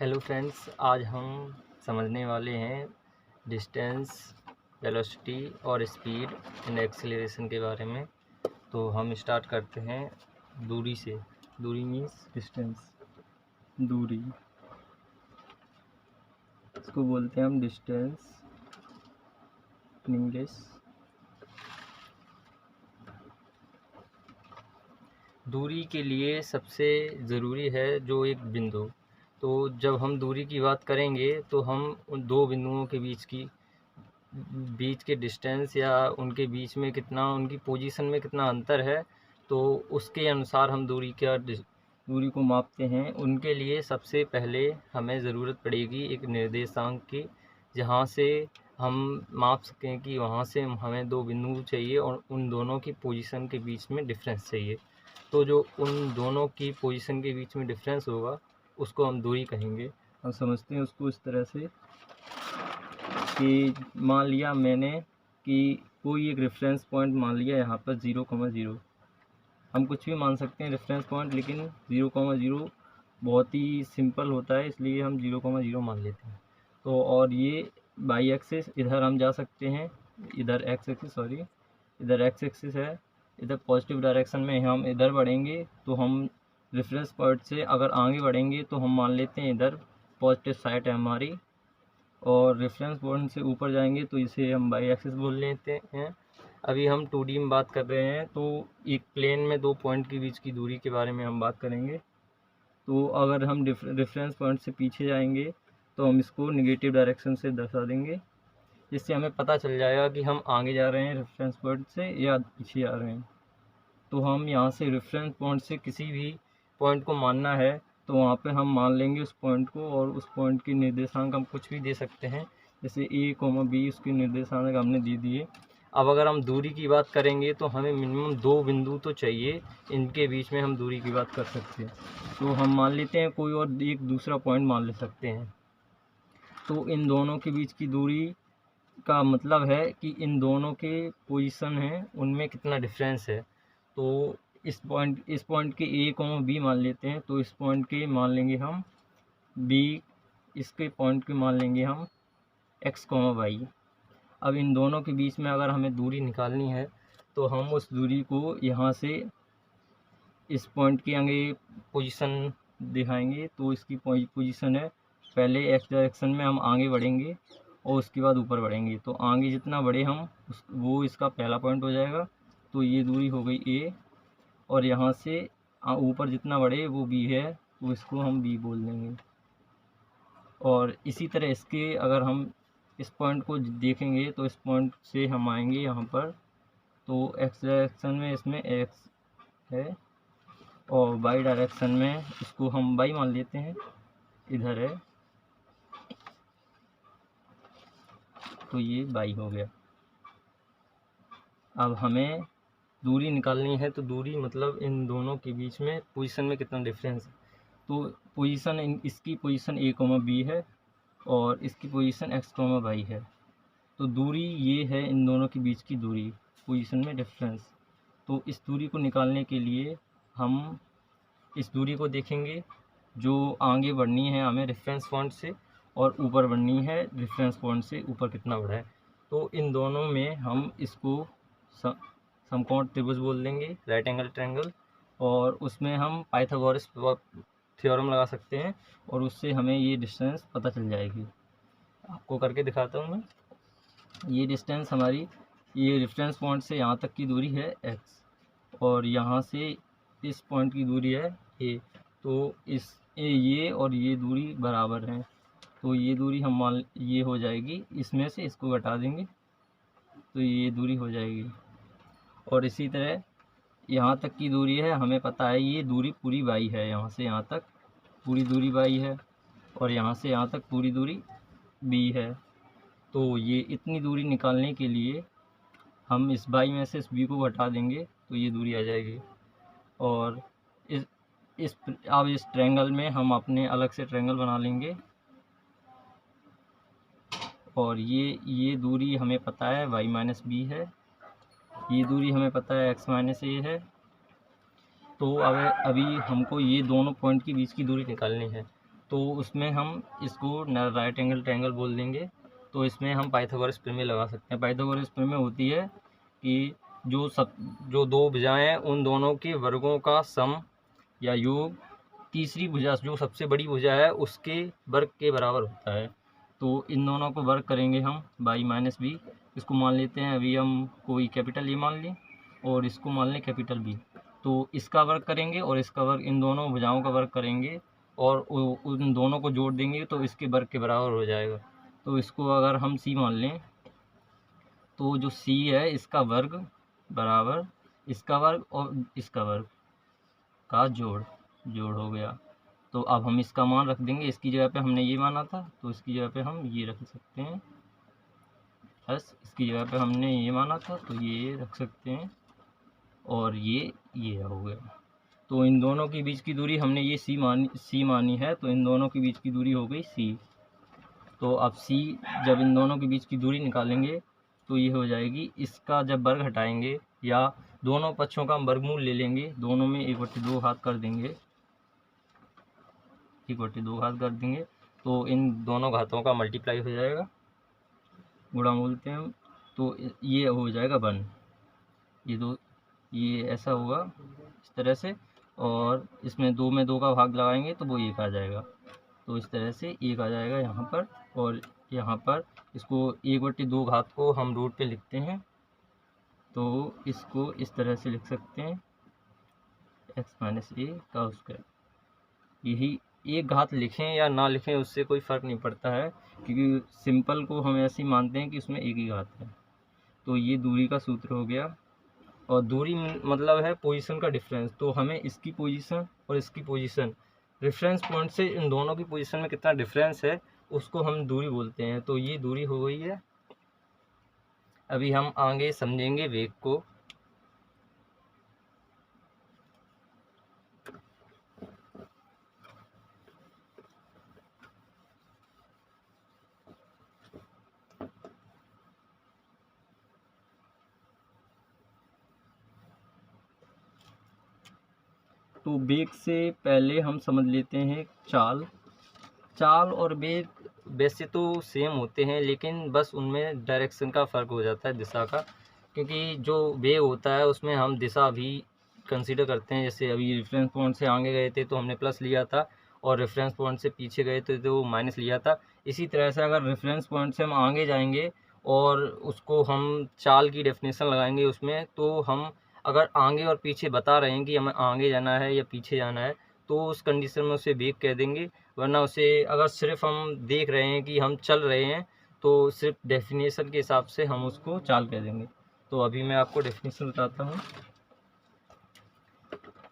Hello friends, आज हम समझने वाले हैं डिस्टेंस, वेलोसिटी और स्पीड एंड एक्सीलरेशन के बारे में। तो हम स्टार्ट करते हैं दूरी से। दूरी मीन्स डिस्टेंस, दूरी इसको बोलते हैं हम डिस्टेंस इन इंग्लिश। दूरी के लिए सबसे ज़रूरी है जो एक बिंदु। तो जब हम दूरी की बात करेंगे तो हम उन दो बिंदुओं के बीच के डिस्टेंस या उनके बीच में कितना, उनकी पोजीशन में कितना अंतर है, तो उसके अनुसार हम दूरी को मापते हैं। उनके लिए सबसे पहले हमें ज़रूरत पड़ेगी एक निर्देशांक की, जहाँ से हम माप सकें कि वहाँ से हमें दो बिंदु चाहिए और उन दोनों की पोजीशन के बीच में डिफरेंस चाहिए। तो जो उन दोनों की पोजीशन के बीच में डिफरेंस होगा उसको हम दूरी कहेंगे। हम समझते हैं उसको इस तरह से कि मान लिया मैंने कि कोई एक रेफरेंस पॉइंट मान लिया यहाँ पर 0,0। हम कुछ भी मान सकते हैं रेफरेंस पॉइंट, लेकिन 0,0 बहुत ही सिंपल होता है, इसलिए हम 0,0 मान लेते हैं। तो और ये बाई एक्सिस इधर हम जा सकते हैं, इधर एक्स एक्सिस है, इधर पॉजिटिव डायरेक्शन में हम इधर बढ़ेंगे तो हम रेफरेंस पॉइंट से अगर आगे बढ़ेंगे तो हम मान लेते हैं इधर पॉजिटिव साइड है हमारी, और रेफरेंस पॉइंट से ऊपर जाएंगे तो इसे हम बाई एक्सिस बोल लेते हैं। अभी हम 2D में बात कर रहे हैं, तो एक प्लेन में दो पॉइंट के बीच की दूरी के बारे में हम बात करेंगे। तो अगर हम रेफरेंस पॉइंट से पीछे जाएंगे तो हम इसको निगेटिव डायरेक्शन से दर्शा देंगे, जिससे हमें पता चल जाएगा कि हम आगे जा रहे हैं रेफरेंस पॉइंट से या पीछे जा रहे हैं। तो हम यहाँ से रेफरेंस पॉइंट से किसी भी पॉइंट को मानना है तो वहाँ पे हम मान लेंगे उस पॉइंट को, और उस पॉइंट की निर्देशांक हम कुछ भी दे सकते हैं, जैसे A, B उसकी निर्देशांक हमने दे दिए। अब अगर हम दूरी की बात करेंगे तो हमें मिनिमम दो बिंदु तो चाहिए, इनके बीच में हम दूरी की बात कर सकते हैं। तो हम मान लेते हैं कोई और एक दूसरा पॉइंट मान ले सकते हैं। तो इन दोनों के बीच की दूरी का मतलब है कि इन दोनों के पोजीशन हैं उनमें कितना डिफरेंस है। तो इस पॉइंट के A, B मान लेते हैं, तो इस पॉइंट के मान लेंगे हम B, इसके पॉइंट के मान लेंगे हम X, Y। अब इन दोनों के बीच में अगर हमें दूरी निकालनी है तो हम उस दूरी को यहाँ से इस पॉइंट के आगे पोजीशन दिखाएंगे। तो इसकी पोजीशन है, पहले एक्स डायरेक्शन में हम आगे बढ़ेंगे और उसके बाद ऊपर बढ़ेंगे। तो आगे जितना बढ़े हम वो इसका पहला पॉइंट हो जाएगा। तो ये दूरी हो गई A, और यहाँ से ऊपर जितना बढ़े वो B है, तो इसको हम B बोल देंगे। और इसी तरह इसके अगर हम इस पॉइंट को देखेंगे तो इस पॉइंट से हम आएंगे यहाँ पर, तो एक्स डायरेक्शन में इसमें X है और वाई डायरेक्शन में इसको हम वाई मान लेते हैं, इधर है, तो ये वाई हो गया। अब हमें दूरी निकालनी है, तो दूरी मतलब इन दोनों के बीच में पोजीशन में कितना डिफरेंस है। तो पोजीशन इसकी पोजीशन A, B है और इसकी पोजीशन X, Y है। तो दूरी ये है इन दोनों के बीच की दूरी, पोजीशन में डिफरेंस। तो इस दूरी को निकालने के लिए हम इस दूरी को देखेंगे, जो आगे बढ़नी है हमें रेफरेंस पॉइंट से और ऊपर बढ़नी है रेफरेंस पॉइंट से ऊपर कितना बढ़ा है। तो इन दोनों में हम इसको समकोण त्रिभुज बोल देंगे, राइट एंगल ट्रायंगल, और उसमें हम पाइथागोरस थ्योरम लगा सकते हैं और उससे हमें ये डिस्टेंस पता चल जाएगी। आपको करके दिखाता हूँ मैं। ये डिस्टेंस हमारी, ये रेफरेंस पॉइंट से यहाँ तक की दूरी है x, और यहाँ से इस पॉइंट की दूरी है a। तो ये और ये दूरी बराबर हैं, तो ये दूरी हम मान, ये हो जाएगी, इसमें से इसको घटा देंगे तो ये दूरी हो जाएगी। और इसी तरह यहाँ तक की दूरी है, हमें पता है ये दूरी पूरी y है, यहाँ से यहाँ तक पूरी दूरी y है, और यहाँ से यहाँ तक पूरी दूरी b है। तो ये इतनी दूरी निकालने के लिए हम इस y में से इस b को घटा देंगे तो ये दूरी आ जाएगी। और अब इस ट्रायंगल में हम अपने अलग से ट्रायंगल बना लेंगे, और ये दूरी हमें पता है y-b है, ये दूरी हमें पता है x-a है। तो अभी हमको ये दोनों पॉइंट के बीच की दूरी निकालनी है। तो उसमें हम इसको राइट एंगल ट्रायंगल बोल देंगे। तो इसमें हम पाइथागोरस प्रमेय लगा सकते हैं। पाइथागोरस प्रमेय होती है कि जो दो भुजाएं हैं उन दोनों के वर्गों का सम या योग तीसरी भुजा जो सबसे बड़ी भुजा है उसके वर्ग के बराबर होता है। तो इन दोनों को वर्ग करेंगे हम बाई माइनस बी। इसको मान लेते हैं अभी हम कोई कैपिटल ए मान लें और इसको मान लें कैपिटल बी। तो इसका वर्ग करेंगे और इसका वर्ग, इन दोनों भुजाओं का वर्ग करेंगे और उन दोनों को जोड़ देंगे तो इसके वर्ग के बराबर हो जाएगा। तो इसको अगर हम सी मान लें तो जो सी है इसका वर्ग बराबर इसका वर्ग और इसका वर्ग का जोड़ हो गया। तो अब हम इसका मान रख देंगे। इसकी जगह पे हमने ये माना था तो इसकी जगह पे हम ये रख सकते हैं, प्लस इसकी जगह पे हमने ये माना था तो ये रख सकते हैं और ये हो गया। तो इन दोनों के बीच की दूरी हमने ये सी मानी है, तो इन दोनों के बीच की दूरी हो गई सी। तो अब सी जब इन दोनों के बीच की दूरी निकालेंगे तो ये हो जाएगी, इसका जब वर्ग हटाएंगे या दोनों पक्षों का हम वर्गमूल ले लेंगे, दोनों में 1/2 घात कर देंगे, 1/2 घात कर देंगे तो इन दोनों घातों का मल्टीप्लाई हो जाएगा, गुणा बोलते हैं हम। तो ये हो जाएगा 1, ये ऐसा होगा इस तरह से, और इसमें 2 में 2 का भाग लगाएंगे तो वो 1 आ जाएगा। तो इस तरह से 1 आ जाएगा यहाँ पर, और यहाँ पर इसको 1/2 घात को हम रूट पे लिखते हैं तो इसको इस तरह से लिख सकते हैं x - a का स्क्वायर। यही एक घात लिखें या ना लिखें उससे कोई फ़र्क नहीं पड़ता है, क्योंकि सिंपल को हम ऐसे ही मानते हैं कि उसमें एक ही घात है। तो ये दूरी का सूत्र हो गया, और दूरी मतलब है पोजीशन का डिफरेंस। तो हमें इसकी पोजीशन और इसकी पोजीशन, रेफरेंस पॉइंट से इन दोनों की पोजीशन में कितना डिफरेंस है उसको हम दूरी बोलते हैं। तो ये दूरी हो गई है। अभी हम आगे समझेंगे वेग को। तो वेग से पहले हम समझ लेते हैं चाल और वेग वैसे तो सेम होते हैं, लेकिन बस उनमें डायरेक्शन का फ़र्क हो जाता है, दिशा का। क्योंकि जो वेग होता है उसमें हम दिशा भी कंसीडर करते हैं। जैसे अभी रेफरेंस पॉइंट से आगे गए थे तो हमने प्लस लिया था, और रेफरेंस पॉइंट से पीछे गए थे तो माइनस लिया था। इसी तरह से अगर रेफरेंस पॉइंट से हम आगे जाएंगे और उसको हम चाल की डेफिनेशन लगाएंगे उसमें, तो हम अगर आगे और पीछे बता रहे हैं कि हमें आगे जाना है या पीछे जाना है तो उस कंडीशन में उसे वेग कह देंगे। वरना उसे अगर सिर्फ हम देख रहे हैं कि हम चल रहे हैं तो सिर्फ डेफिनेशन के हिसाब से हम उसको चाल कह देंगे। तो अभी मैं आपको डेफिनेशन बताता हूँ।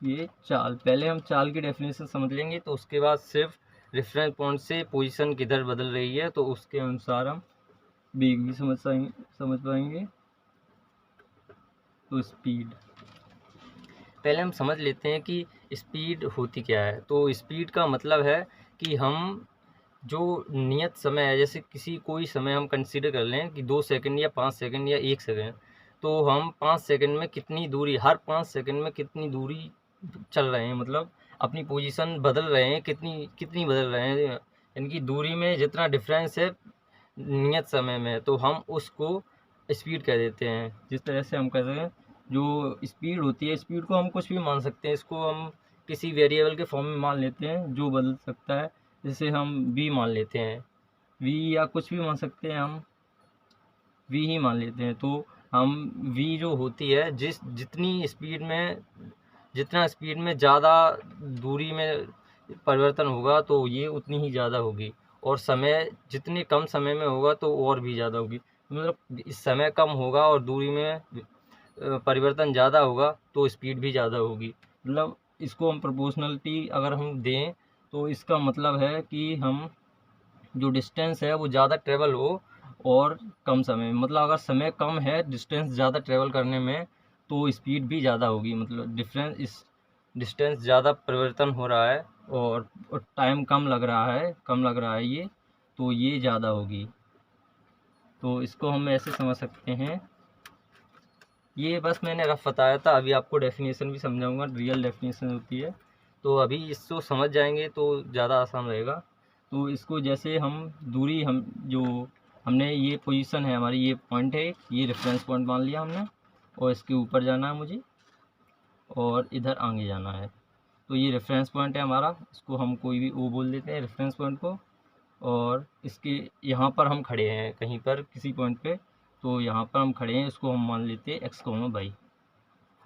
ये चाल, पहले हम चाल की डेफिनेशन समझ लेंगे, तो उसके बाद सिर्फ रेफरेंस पॉइंट से पोजीशन किधर बदल रही है तो उसके अनुसार हम वेग भी समझ पाएंगे। तो स्पीड, पहले हम समझ लेते हैं कि स्पीड होती क्या है। तो स्पीड का मतलब है कि हम जो नियत समय है, जैसे कोई समय हम कंसीडर कर लें कि 2 सेकंड या 5 सेकंड या 1 सेकंड, तो हम 5 सेकंड में कितनी दूरी, हर 5 सेकंड में कितनी दूरी चल रहे हैं, मतलब अपनी पोजीशन बदल रहे हैं, कितनी बदल रहे हैं, इनकी दूरी में जितना डिफरेंस है नियत समय में, तो हम उसको स्पीड कह देते हैं। जिस तरह से हम कहते हैं जो स्पीड होती है, स्पीड को हम कुछ भी मान सकते हैं। इसको हम किसी वेरिएबल के फॉर्म में मान लेते हैं जो बदल सकता है। जैसे हम v मान लेते हैं, v या कुछ भी मान सकते हैं, हम v ही मान लेते हैं। तो हम v जो होती है, जितना स्पीड में ज़्यादा दूरी में परिवर्तन होगा तो ये उतनी ही ज़्यादा होगी, और समय जितने कम समय में होगा तो और भी ज़्यादा होगी। मतलब इस समय कम होगा और दूरी में परिवर्तन ज़्यादा होगा तो स्पीड भी ज़्यादा होगी। मतलब इसको हम प्रोपोर्शनलिटी अगर हम दें तो इसका मतलब है कि हम जो डिस्टेंस है वो ज़्यादा ट्रेवल हो और कम समय में, मतलब अगर समय कम है डिस्टेंस ज़्यादा ट्रेवल करने में तो स्पीड भी ज़्यादा होगी। मतलब डिस्टेंस ज़्यादा परिवर्तन हो रहा है और टाइम कम लग रहा है ये, तो ये ज़्यादा होगी। तो इसको हम ऐसे समझ सकते हैं। ये बस मैंने रफ बताया था, अभी आपको डेफिनेशन भी समझाऊंगा, रियल डेफिनेशन होती है। तो अभी इसको समझ जाएंगे तो ज़्यादा आसान रहेगा। तो इसको जैसे हम दूरी हम जो हमने ये पोजीशन है हमारी, ये पॉइंट है, ये रेफरेंस पॉइंट मान लिया हमने, और इसके ऊपर जाना है मुझे और इधर आगे जाना है। तो ये रेफरेंस पॉइंट है हमारा, इसको हम कोई भी ओ बोल देते हैं रेफरेंस पॉइंट को। और इसके यहाँ पर हम खड़े हैं कहीं पर किसी पॉइंट पे, तो यहाँ पर हम खड़े हैं, इसको हम मान लेते हैं एक्स कोमा वाई।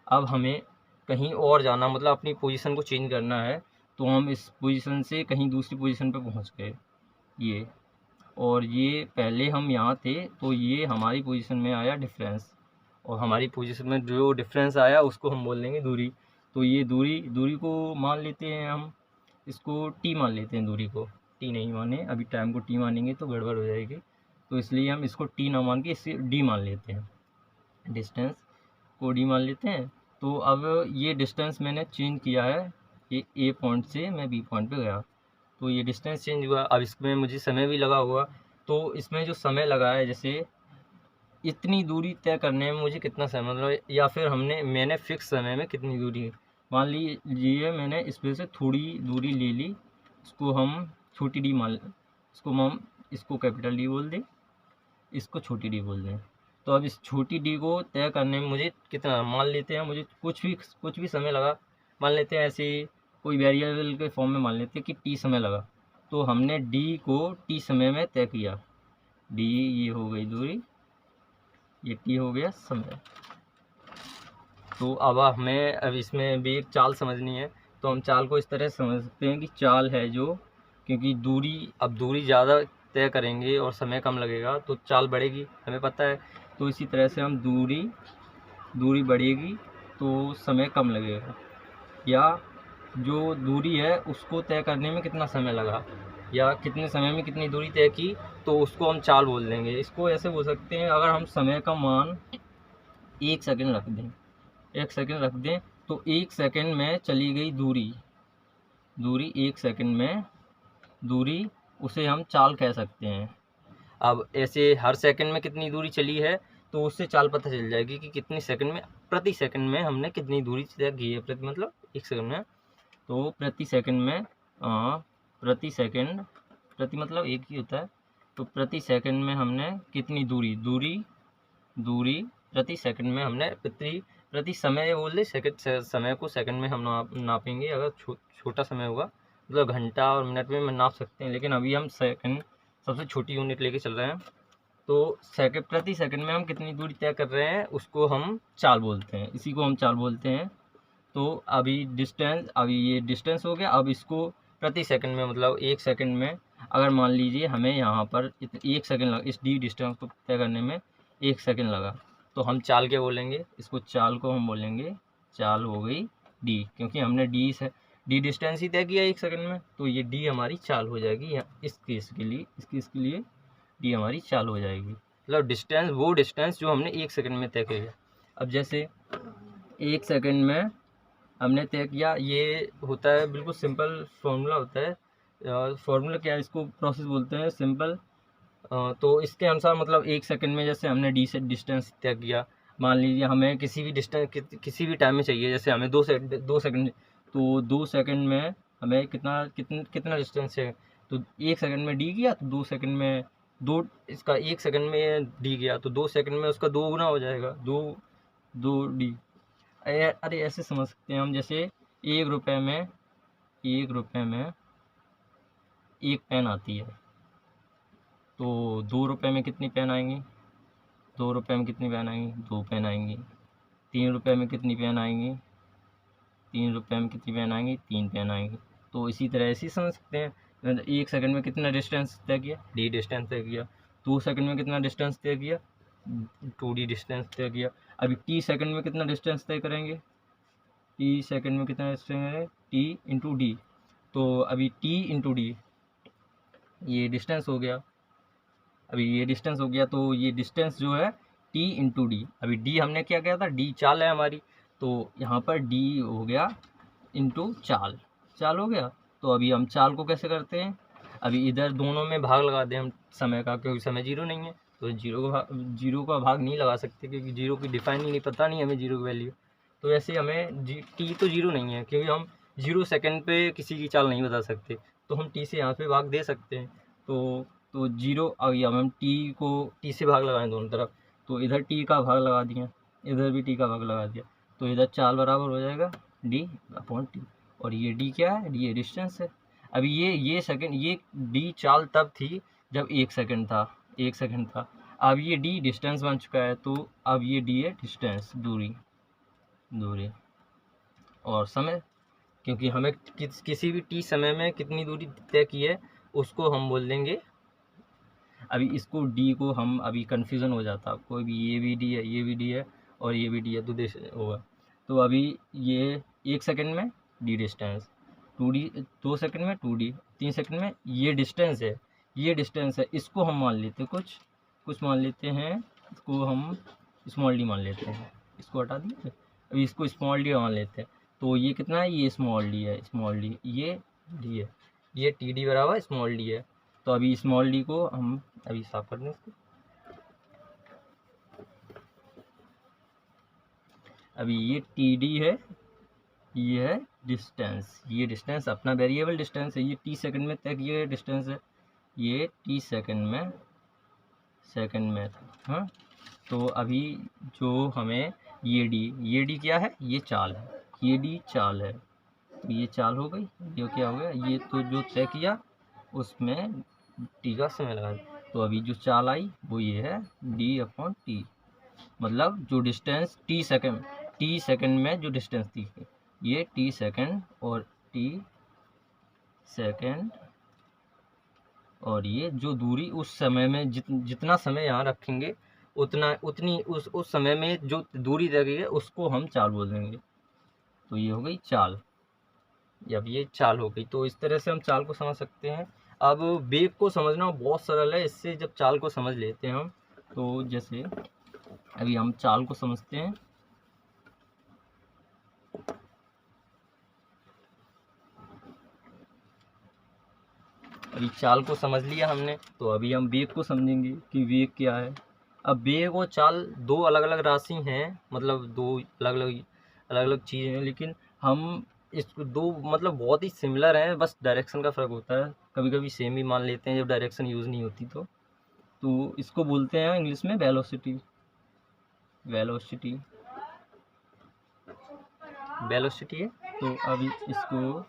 अब हमें कहीं और जाना, मतलब अपनी पोजीशन को चेंज करना है, तो हम इस पोजीशन से कहीं दूसरी पोजीशन पे पहुँच गए ये, और ये पहले हम यहाँ थे, तो ये हमारी पोजीशन में आया डिफरेंस, और हमारी पोजीशन में जो डिफरेंस आया उसको हम बोल देंगे दूरी। तो ये दूरी को मान लेते हैं हम, इसको टी मान लेते हैं, दूरी को टी नहीं माने, अभी टाइम को टी मानेंगे तो गड़बड़ हो जाएगी, तो इसलिए हम इसको टी ना मान के इसे डी मान लेते हैं, डिस्टेंस को डी मान लेते हैं। तो अब ये डिस्टेंस मैंने चेंज किया है, ये ए पॉइंट से मैं बी पॉइंट पे गया, तो ये डिस्टेंस चेंज हुआ। अब इसमें मुझे समय भी लगा हुआ, तो इसमें जो समय लगा है, जैसे इतनी दूरी तय करने में मुझे कितना समय, मतलब या फिर मैंने फिक्स समय में कितनी दूरी, मान लीजिए मैंने इसमें से थोड़ी दूरी ले ली, इसको हम छोटी डी मान, इसको कैपिटल डी बोल दें, इसको छोटी डी बोल दें। तो अब इस छोटी डी को तय करने में मुझे कितना, मान लेते हैं मुझे कुछ भी समय लगा, मान लेते हैं ऐसे कोई वेरिएबल के फॉर्म में मान लेते हैं कि टी समय लगा, तो हमने डी को टी समय में तय किया। डी ये हो गई दूरी, ये टी हो गया समय। तो अब इसमें भी एक चाल समझनी है, तो हम चाल को इस तरह समझ सकते हैं कि चाल है जो, क्योंकि दूरी ज़्यादा तय करेंगे और समय कम लगेगा तो चाल बढ़ेगी, हमें पता है। तो इसी तरह से हम दूरी बढ़ेगी तो समय कम लगेगा, या जो दूरी है उसको तय करने में कितना समय लगा, या कितने समय में कितनी दूरी तय की, तो उसको हम चाल बोल देंगे। इसको ऐसे बोल सकते हैं, अगर हम समय का मान 1 सेकंड रख दें, तो 1 सेकंड में चली गई दूरी 1 सेकंड में दूरी, उसे हम चाल कह सकते हैं। अब ऐसे हर सेकंड में कितनी दूरी चली है, तो उससे चाल पता चल जाएगी कि कितनी सेकंड में, प्रति सेकंड में हमने कितनी दूरी तय की है, प्रति मतलब 1 सेकंड में। तो प्रति मतलब एक ही होता है, तो प्रति सेकंड में हमने कितनी दूरी प्रति सेकंड में हमने प्रति समय बोल दे, समय को सेकंड में हम नापेंगे। अगर छोटा समय होगा, मतलब घंटा और मिनट में नाप सकते हैं, लेकिन अभी हम सेकंड सबसे छोटी यूनिट लेके चल रहे हैं। तो प्रति सेकंड में हम कितनी दूरी तय कर रहे हैं उसको हम चाल बोलते हैं, इसी को हम चाल बोलते हैं। तो अभी ये डिस्टेंस हो गया। अब इसको प्रति सेकंड में, मतलब 1 सेकंड में, अगर मान लीजिए हमें यहाँ पर 1 सेकंड लगा, इस डी डिस्टेंस को तय करने में 1 सेकंड लगा, तो हम चाल क्या बोलेंगे, इसको चाल को हम बोलेंगे, चाल हो गई डी, क्योंकि हमने डी डिस्टेंस ही तय किया 1 सेकंड में, तो ये डी हमारी चाल हो जाएगी। इस केस के लिए डी हमारी चाल हो जाएगी, मतलब वो डिस्टेंस जो हमने 1 सेकंड में तय किया। अब जैसे 1 सेकंड में हमने तय किया, ये होता है बिल्कुल सिंपल फॉर्मूला होता है। फॉर्मूला क्या है, इसको प्रोसेस बोलते हैं सिंपल। तो इसके अनुसार मतलब 1 सेकंड में जैसे हमने डी से डिस्टेंस तय किया, मान लीजिए हमें किसी भी टाइम में चाहिए, जैसे हमें 2 सेकंड, तो 2 सेकंड में हमें कितना डिस्टेंस है, तो 1 सेकंड में डी गया, तो 2 सेकंड में इसका 1 सेकंड में डी गया, तो 2 सेकंड में उसका 2 गुना हो जाएगा, 2 डी। अरे ऐसे समझ सकते हैं हम, जैसे 1 रुपये में 1 पेन आती है, तो 2 रुपये में कितनी पेन आएंगी, 2 रुपये में कितनी पेन आएंगी, 2 पेन आएंगी। 3 रुपये में कितनी पेन आएंगी, 3 रुपये में कितनी पेन आएंगी, 3 पेन आएंगी। तो इसी तरह ऐसे ही समझ सकते हैं, 1 सेकंड में कितना डिस्टेंस तय किया, डी डिस्टेंस तय किया। 2 सेकंड में कितना डिस्टेंस तय किया, 2D डिस्टेंस तय किया। अभी टी सेकंड में कितना डिस्टेंस तय करेंगे, टी सेकंड में कितना डिस्टेंस है, टी इंटू डी। तो अभी टी इंटू डी ये डिस्टेंस हो गया, तो ये डिस्टेंस जो है टी इंटू डी। अभी डी हमने क्या किया था, डी चाल है हमारी, तो यहाँ पर डी हो गया इंटू चाल हो गया। तो अभी हम चाल को कैसे करते हैं, अभी इधर दोनों में भाग लगा दें हम समय का, क्योंकि समय 0 नहीं है, तो 0 का भाग नहीं लगा सकते, क्योंकि 0 की डिफाइन ही नहीं, पता नहीं हमें 0 की वैल्यू। तो ऐसे हमें टी तो 0 नहीं है, क्योंकि हम 0 सेकंड पे किसी की चाल नहीं बता सकते, तो हम टी से यहाँ पे भाग दे सकते हैं। तो 0 आ गया, हम टी को टी से भाग लगाएं दोनों तरफ, तो इधर टी का भाग लगा दिया, इधर भी टी का भाग लगा दिया, तो इधर चाल बराबर हो जाएगा d/t। और ये d क्या है, d ये डिस्टेंस है। अभी ये सेकंड, ये d चाल तब थी जब 1 सेकंड था, 1 सेकंड था। अब ये d डिस्टेंस बन चुका है, तो अब ये d है डिस्टेंस, दूरी और समय, क्योंकि हमें किसी भी t समय में कितनी दूरी तय की है उसको हम बोल देंगे। अभी इसको d को हम, अभी कन्फ्यूज़न हो जाता है आपको, अभी ये भी d है, ये भी d है और ये भी d है, तो देश होगा। तो अभी ये 1 सेकंड में d डिस्टेंस, 2d 2 सेकंड में 2d, 3 सेकंड में ये डिस्टेंस है, ये डिस्टेंस है। इसको हम मान लेते हैं कुछ मान लेते हैं, इसको हम स्मॉल d मान लेते हैं, इसको हटा दिए, अभी इसको स्मॉल d मान लेते हैं। तो ये कितना है, ये स्मॉल d है, स्मॉल d ये d है, ये टी डी बराबर स्मॉल d है। तो अभी स्मॉल d को हम अभी साफ कर दें इसको। अभी ये टी डी है, ये है डिस्टेंस, ये डिस्टेंस अपना वेरिएबल डिस्टेंस है, ये टी सेकंड में तय किया गया डिस्टेंस है, ये टी सेकंड में था। हाँ, तो अभी जो हमें ये डी क्या है, ये चाल है, ये डी चाल है, तो ये चाल हो गई, ये क्या हो गया, ये तो जो तय किया उसमें टी का समय लगा। तो अभी जो चाल आई वो ये है d/t, मतलब जो डिस्टेंस टी सेकंड में जो डिस्टेंस थी, ये टी सेकंड और टी सेकंड, और ये जो दूरी उस समय में जितना समय यहाँ रखेंगे उतनी उस समय में जो दूरी रही है उसको हम चाल बोल देंगे। तो ये हो गई चाल, जब ये चाल हो गई, तो इस तरह से हम चाल को समझ सकते हैं। अब वेग को समझना बहुत सरल है, इससे जब चाल को समझ लेते हैं हम, तो जैसे अभी हम चाल को समझते हैं। अभी चाल को समझ लिया हमने, तो अभी हम वेग को समझेंगे कि वेग क्या है। अब वेग और चाल दो अलग अलग राशि हैं, मतलब दो अलग अलग चीज़ें हैं, लेकिन हम इसको दो मतलब बहुत ही सिमिलर हैं, बस डायरेक्शन का फ़र्क होता है। कभी कभी सेम ही मान लेते हैं जब डायरेक्शन यूज़ नहीं होती तो इसको बोलते हैं इंग्लिश में वेलोसिटी है। तो अभी इसको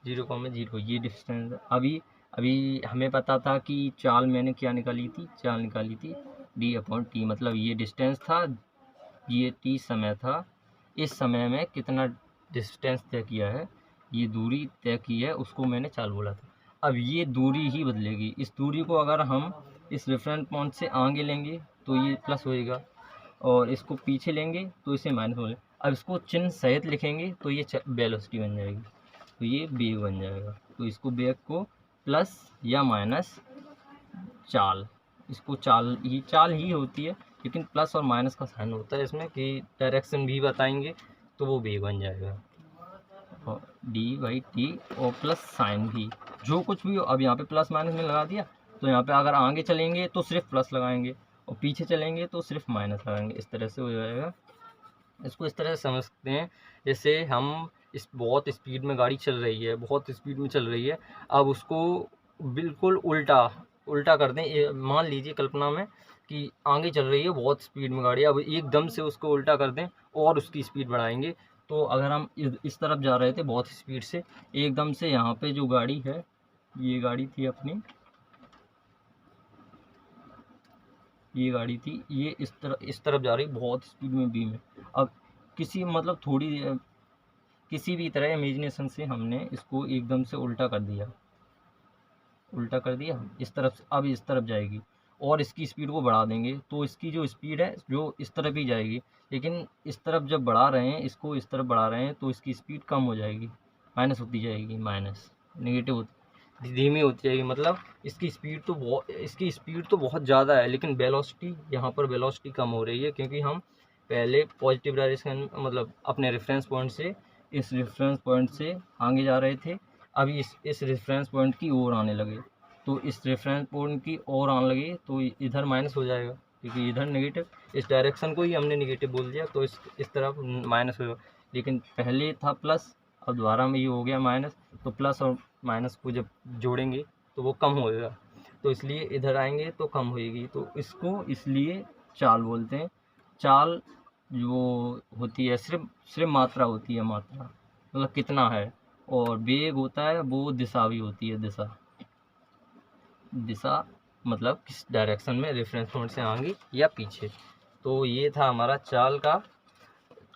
0,0 ये डिस्टेंस। अभी हमें पता था कि चाल मैंने क्या निकाली थी, चाल निकाली थी d/t, मतलब ये डिस्टेंस था, ये t समय था, इस समय में कितना डिस्टेंस तय किया है, ये दूरी तय की है, उसको मैंने चाल बोला था। अब ये दूरी ही बदलेगी, इस दूरी को अगर हम इस रेफरेंस पॉइंट से आगे लेंगे तो ये प्लस होएगा, और इसको पीछे लेंगे तो इसे माइनस हो जाएगा। अब इसको चिन्ह सहित लिखेंगे तो ये वेलोसिटी बन जाएगी, तो ये वेग बन जाएगा। तो इसको वेग को प्लस या माइनस चाल, इसको चाल ही होती है, लेकिन प्लस और माइनस का साइन होता है इसमें, कि डायरेक्शन भी बताएंगे तो वो वेग बन जाएगा, और d/t और प्लस साइन भी, जो कुछ भी हो। अब यहाँ पे प्लस माइनस में लगा दिया, तो यहाँ पे अगर आगे चलेंगे तो सिर्फ प्लस लगाएंगे और पीछे चलेंगे तो सिर्फ माइनस लगाएंगे, इस तरह से हो जाएगा। इसको इस तरह से समझ सकते हैं, जैसे हम बहुत स्पीड में गाड़ी चल रही है, बहुत स्पीड में चल रही है, अब उसको बिल्कुल उल्टा कर दें। मान लीजिए कल्पना में कि आगे चल रही है बहुत स्पीड में गाड़ी, अब एकदम से उसको उल्टा कर दें और उसकी स्पीड बढ़ाएंगे। तो अगर हम इस तरफ जा रहे थे बहुत स्पीड से, एकदम से यहाँ पे जो गाड़ी है, ये गाड़ी थी अपनी, ये गाड़ी थी, ये इस तरफ जा रही बहुत स्पीड में बी में। अब किसी भी तरह इमेजिनेशन से हमने इसको एकदम से उल्टा कर दिया इस तरफ से, अब इस तरफ जाएगी और इसकी स्पीड को बढ़ा देंगे, तो इसकी जो स्पीड है जो इस तरफ ही जाएगी, लेकिन इस तरफ जब बढ़ा रहे हैं, इसको इस तरफ बढ़ा रहे हैं, तो इसकी स्पीड कम हो जाएगी, माइनस होती जाएगी, नेगेटिव धीमी होती जाएगी। मतलब इसकी स्पीड तो बहुत ज़्यादा है, लेकिन वेलोसिटी यहाँ पर वेलोसिटी कम हो रही है, क्योंकि हम पहले पॉजिटिव डायरेक्शन मतलब अपने रेफरेंस पॉइंट से इस रेफरेंस पॉइंट से आगे जा रहे थे, अभी इस रेफरेंस पॉइंट की ओर आने लगे, तो इस रेफरेंस पॉइंट की ओर आने लगे तो इधर माइनस हो जाएगा, क्योंकि इधर नेगेटिव, इस डायरेक्शन को ही हमने नेगेटिव बोल दिया, तो इस तरफ माइनस होगा। लेकिन पहले था प्लस, अब दोबारा में ये हो गया माइनस, तो प्लस और माइनस को जब जोड़ेंगे तो वो कम होएगा, तो इसलिए इधर आएंगे तो कम होएगी, तो इसको इसलिए चाल बोलते हैं। चाल जो होती है सिर्फ मात्रा होती है, मात्रा मतलब कितना है, और वेग होता है वो दिशा भी होती है, दिशा। दिशा मतलब किस डायरेक्शन में रेफरेंस पॉइंट से आगे या पीछे। तो ये था हमारा चाल का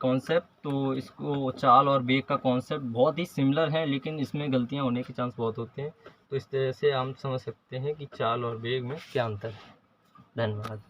कॉन्सेप्ट। तो इसको चाल और वेग का कॉन्सेप्ट बहुत ही सिमिलर है, लेकिन इसमें गलतियां होने के चांस बहुत होते हैं। तो इस तरह से हम समझ सकते हैं कि चाल और वेग में क्या अंतर है। धन्यवाद।